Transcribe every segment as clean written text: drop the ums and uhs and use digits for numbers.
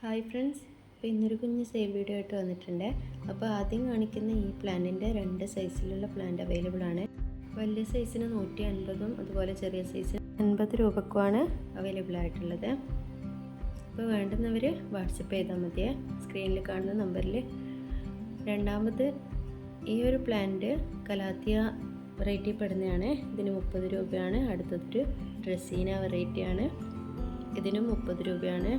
Hi friends, ഇപ്പോൾ ഇന്നൊരു കുഞ്ഞ് സെയിൽ വീഡിയോ ആയിട്ട് വന്നിട്ടുണ്ട്. അപ്പോൾ ആദ്യം കാണിക്കുന്ന ഈ പ്ലാന്റിൻ്റെ 2 സൈസിലുള്ള പ്ലാന്റ് അവൈലബിൾ ആണ്. വലിയ സൈസിന് 150ഉം അതുപോലെ ചെറിയ സൈസിന് 50 രൂപക്കുമാണ് അവൈലബിൾ ആയിട്ടുള്ളത്. അപ്പോൾ വേണ്ടുന്നവർ വാട്സപ്പ് ചെയ്താൽ മതിയേ, സ്ക്രീനിൽ കാണുന്ന നമ്പറിൽ. രണ്ടാമത് ഈ ഒരു പ്ലാന്റ് കലാത്തിയ വെറൈറ്റി പെടുന്നതാണ്. ഇതിന് 30 രൂപയാണ്. അടുത്തതൊരു ഡ്രസ്സീന വെറൈറ്റിയാണ്, ഇതിനും 30 രൂപയാണ്.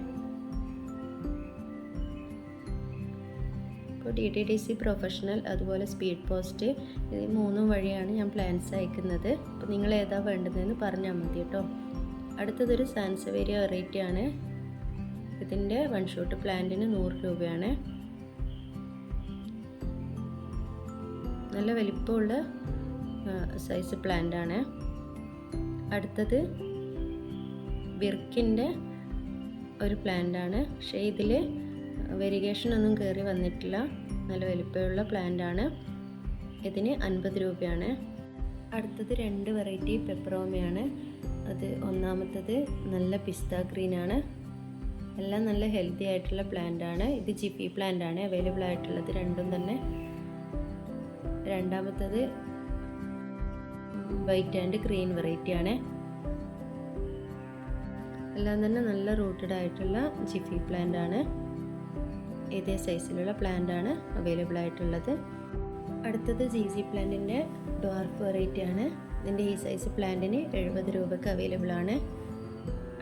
ഇപ്പോൾ DTDC പ്രൊഫഷണൽ അതുപോലെ സ്പീഡ് പോസ്റ്റ്, ഇത് 3 വഴിയാണ് ഞാൻ പ്ലാൻസ് അയക്കുന്നത്. അപ്പോൾ നിങ്ങൾ ഏതാ വേണ്ടതെന്ന് പറഞ്ഞാൽ മതി കേട്ടോ. അടുത്തതൊരു സാൻസവേരിയ വെറൈറ്റിയാണ്. ഇതിൻ്റെ 1 ഷോട്ട് പ്ലാന്റിന് 100 രൂപയാണ്. നല്ല വലിപ്പമുള്ള സൈസ് പ്ലാന്റാണ്. അടുത്തത് ബിർക്കിൻ്റെ ഒരു പ്ലാന്റാണ്. പക്ഷേ ഇതിൽ വെരിഗേഷൻ ഒന്നും കയറി വന്നിട്ടില്ല. നല്ല വലിപ്പമുള്ള പ്ലാന്റാണ്. ഇതിന് 50 രൂപയാണ്. അടുത്തത് 2 വെറൈറ്റി പെപ്പറോമയാണ്. അത് ഒന്നാമത്തത് നല്ല പിസ്ത ഗ്രീനാണ്. എല്ലാം നല്ല ഹെൽത്തി ആയിട്ടുള്ള പ്ലാന്റാണ്. ഇത് ജിപ്പി പ്ലാന്റാണ് അവൈലബിൾ ആയിട്ടുള്ളത് രണ്ടും തന്നെ. രണ്ടാമത്തത് വൈറ്റ് ആൻഡ് ഗ്രീൻ വെറൈറ്റിയാണ്. എല്ലാം തന്നെ നല്ല റൂട്ടഡ് ആയിട്ടുള്ള ജിഫി പ്ലാന്റ് ആണ്. ഇതേ സൈസിലുള്ള പ്ലാന്റ് ആണ് അവൈലബിൾ ആയിട്ടുള്ളത്. അടുത്തത് ZZ പ്ലാന്റിൻ്റെ ഡ്വാർഫ് വെറൈറ്റി ആണ്. ഇതിൻ്റെ ഈ സൈസ് പ്ലാന്റിന് 70 രൂപയ്ക്ക് അവൈലബിൾ ആണ്.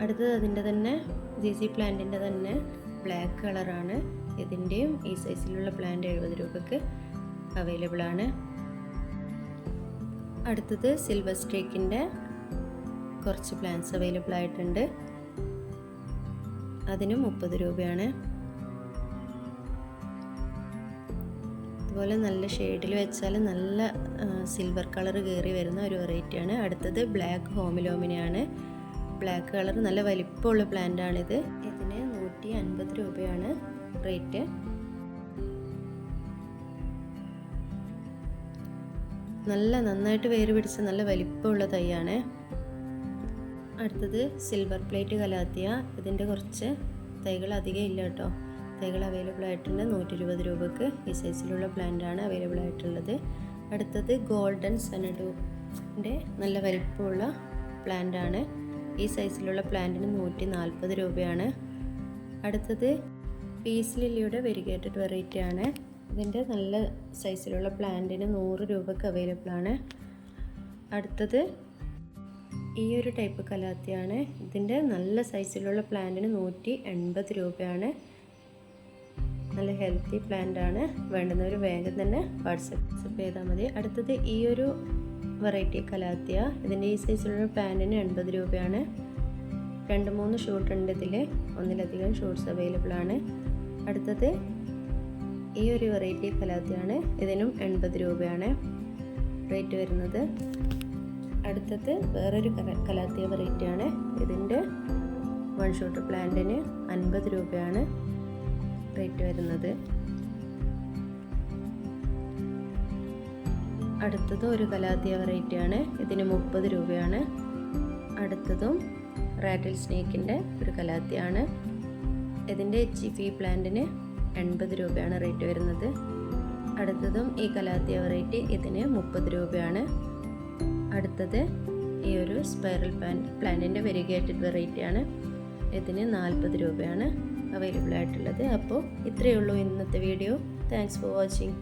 അടുത്തത് അതിൻ്റെ തന്നെ ZZ പ്ലാന്റിൻ്റെ തന്നെ ബ്ലാക്ക് കളറാണ്. ഇതിൻ്റെയും ഈ സൈസിലുള്ള പ്ലാന്റ് 70 രൂപയ്ക്ക് അവൈലബിൾ ആണ്. അടുത്തത് സിൽവർ സ്ട്രീക്കിൻ്റെ കുറച്ച് പ്ലാന്റ്സ് അവൈലബിൾ ആയിട്ടുണ്ട്. അതിന് 30 രൂപയാണ്. അതുപോലെ നല്ല ഷെയ്ഡിൽ വെച്ചാൽ നല്ല സിൽവർ കളർ കയറി വരുന്ന ഒരു വെറൈറ്റിയാണ്. അടുത്തത് ബ്ലാക്ക് ഹോമിലോമിനയാണ്. ബ്ലാക്ക് കളർ നല്ല വലിപ്പമുള്ള പ്ലാന്റാണിത്. ഇതിന് 150 രൂപയാണ് റേറ്റ്. നന്നായിട്ട് വേര് പിടിച്ച നല്ല വലിപ്പമുള്ള തൈയാണ്. അടുത്തത് സിൽവർ പ്ലേറ്റ് കലാത്തിയ. ഇതിൻ്റെ കുറച്ച് തൈകൾ അധികം ഇല്ല കേട്ടോ. തൈകൾ അവൈലബിൾ ആയിട്ടുണ്ട്. 120 രൂപയ്ക്ക് ഈ സൈസിലുള്ള പ്ലാന്റാണ് അവൈലബിൾ ആയിട്ടുള്ളത്. അടുത്തത് ഗോൾഡൻ സെനഡുവിൻ്റെ നല്ല വലിപ്പമുള്ള പ്ലാന്റാണ്. ഈ സൈസിലുള്ള പ്ലാന്റിന് 140 രൂപയാണ്. അടുത്തത് പീസ് ലില്ലിയുടെ വെരിഗേറ്റഡ് വെറൈറ്റി ആണ്. ഇതിൻ്റെ നല്ല സൈസിലുള്ള പ്ലാന്റിന് 100 രൂപയ്ക്ക് അവൈലബിൾ ആണ്. അടുത്തത് ഈ ഒരു ടൈപ്പ് കലാത്തിയാണ്. ഇതിൻ്റെ നല്ല സൈസിലുള്ള പ്ലാന്റിന് 180 രൂപയാണ്. നല്ല ഹെൽത്തി പ്ലാന്റ് ആണ്. വേണ്ടുന്നവർ വേഗം തന്നെ വാട്സപ്പ് ചെയ്താൽ മതി. അടുത്തത് ഈ ഒരു വെറൈറ്റി കലാത്തിയ. ഇതിൻ്റെ ഈ സൈസിലുള്ള പ്ലാന്റിന് 80 രൂപയാണ്. 2-3 ഷൂട്ട് ഉണ്ട് ഇതിൽ. ഒന്നിലധികം ഷൂട്ട്സ് അവൈലബിൾ ആണ്. അടുത്തത് ഈ ഒരു വെറൈറ്റി കലാത്തിയാണ്. ഇതിനും 80 രൂപയാണ് റേറ്റ് വരുന്നത്. അടുത്തത് വേറൊരു കലാത്തിയ വെറൈറ്റിയാണ്. ഇതിൻ്റെ 1 ഷോട്ട് പ്ലാന്റിന് 50 രൂപയാണ് റേറ്റ് വരുന്നത്. അടുത്തത് ഒരു കലാത്തിയ വെറൈറ്റിയാണ്. ഇതിന് 30 രൂപയാണ്. അടുത്തതും റാറ്റിൽ സ്നേക്കിൻ്റെ ഒരു കലാത്തിയാണ്. ഇതിൻ്റെ ജിഫി പ്ലാന്റിന് 80 രൂപയാണ് റേറ്റ് വരുന്നത്. അടുത്തതും ഈ കലാത്തിയ വെറൈറ്റി. ഇതിന് 30 രൂപയാണ്. അടുത്തത് ഈ ഒരു സ്പൈറൽ പ്ലാന്റിൻ്റെ വെരിഗേറ്റഡ് വെറൈറ്റിയാണ്. ഇതിന് 40 രൂപയാണ് അവൈലബിൾ ആയിട്ടുള്ളത്. അപ്പോൾ ഇത്രയേ ഉള്ളൂ ഇന്നത്തെ വീഡിയോ. Thanks for watching.